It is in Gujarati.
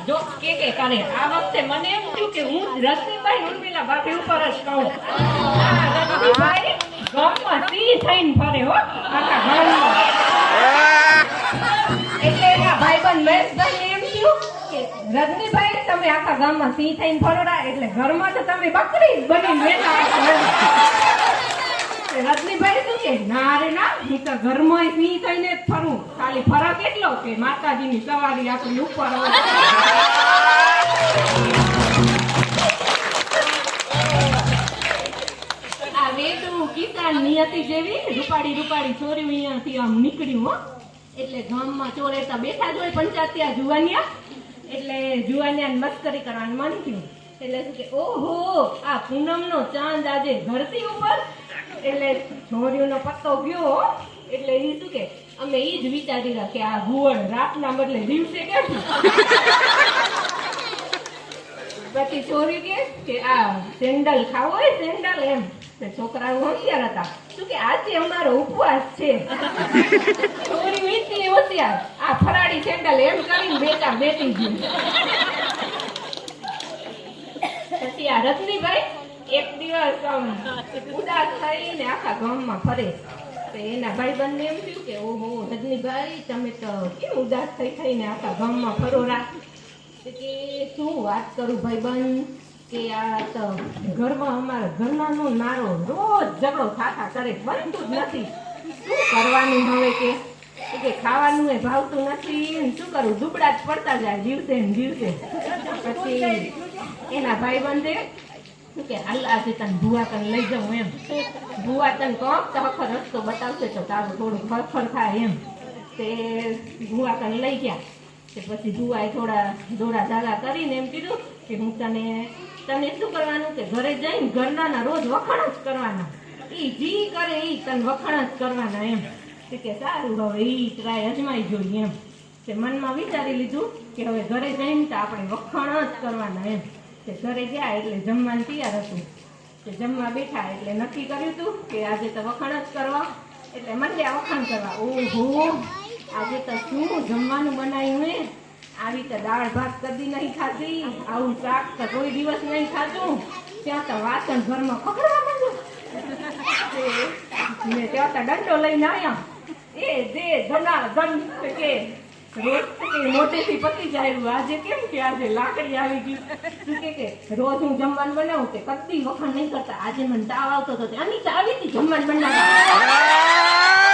જો કે કરે આ વખતે મને એમ થયું કે હું રશ્મિભાઈ ઉર્મિલા ભાભી ઉપર જ કહું. રશ્મિભાઈ ગામમાં સિંહ થઈને ફરે હો આખા ગામમાં. એટલે એના ભાઈબંધ મહેશભાઈ એમ થયું કે રજનીભાઈ તમે આખા ગામમાં સિંહ થઈને ફરોડા એટલે ઘરમાં તો તમે બકરી બનીને બેઠા. રજનીભાઈ શું કે ના રે ના હું તો ઘરમાં સિંહ થઈને જ ફરું, ખાલી ફરક એટલો કે માતાજીની સવારી આપણી ઉપર હોય. આ વેદુ કિસાન નિયતિ જેવી રૂપાડી રૂપાડી ચોરી અહીંયાથી આમ નીકળ્યું હો. એટલે ગામમાં ચોરેતા બેઠા જ હોય પંચાયત જુવાનિયા. એટલે જુવાનિયાને મસ્કરી કરવાનું મન થયું. એટલે શું કે ઓહો આ પૂનમનો ચાંદ આજે ધરતી ઉપર. એટલે છોરીઓનો પત્તો ગયો. એટલે એ શું કે અમે એ જ વિચારી રહ્યા કે આ ઘુવડ રાતના બદલે દિવસે કેમ. પછી છોરી કે આ સેન્ડલ ખાવો હોય સેન્ડલ એમ. છોકરાઓ હોશિયાર હતા શું કે આજે અમારો ઉપવાસ છે. છોરી વીતી હોશિયાર આ ફરાળી સેન્ડલ એમ કરીને બેટા બેઠી ગઈ. પછી આ રજનીભાઈ એક દિવસ ઉદાસ થઈને આખા ગામમાં ફરે. તો એના ભાઈબંધને એમ થયું કે ઓહો રજનીભાઈ તમે તો કેમ ઉદાસ થઈને આખા ગામમાં ફરો રાખ. કે શું વાત કરું ભાઈબંધ કે આ તો ઘરમાં અમારા ઘરનાનો નારો રોજ ઝઘડો થાતા કરે બનતું જ નથી. શું કરવાનું હવે કે ખાવાનું એ ભાવતું નથી શું કરું દુબળા જ પડતા જાય દિવસે ને દિવસે. પછી એના ભાઈબંધે શું કે હાલ આજે તને ભુવા કને લઈ જાઉં એમ. ભુવા તને કોક તો હખર રસ્તો બતાવશે તો તારું થોડું ફરફર થાય એમ. તે ભુવા કને લઈ ગયા. તે પછી ભુવાએ થોડા દોડા ધાગા કરીને એમ કીધું કે હું તને શું કરવાનું કે ઘરે જઈને ઘરના રોજ વખાણ જ કરવાના. ઈ જી કરે ઈ તને વખાણ જ કરવાના એમ. કે સારું હવે ઈ ટ્રાય અજમાઈ જોઈએ એમ. તે મનમાં વિચારી લીધું કે હવે ઘરે જઈને તો આપણે વખાણ જ કરવાના એમ. તે ઘરે ગયા એટલે જમવાનું તૈયાર હતું. તે જમવા બેઠા એટલે નક્કી કર્યું હતું કે આજે તો વખાણ જ કરવા. એટલે મંડ્યા વખાણ કરવા. ઓહો આજે તો શું જમવાનું બનાવ્યું હે. આવી તો દાળ ભાત કદી નહીં ખાધી, આવું શાક તો કોઈ દિવસ નહીં ખાધું. ત્યાં તો વાસણ ઘરમાં ખખડવા માંડ્યું. ત્યાં તો દંડો લઈને આવ્યા. એ દે ધના ધન કે રોજ મોટેથી પતી જાય. આજે કેમ કે આજે લાકડી આવી ગઈ. શું કે રોજ હું જમવાનું બનાવું તે કદી વખાણ નહીં કરતા. આજે મને તાવ આવતો હતો અનિતા આવી હતી જમવાનું બનાવવા.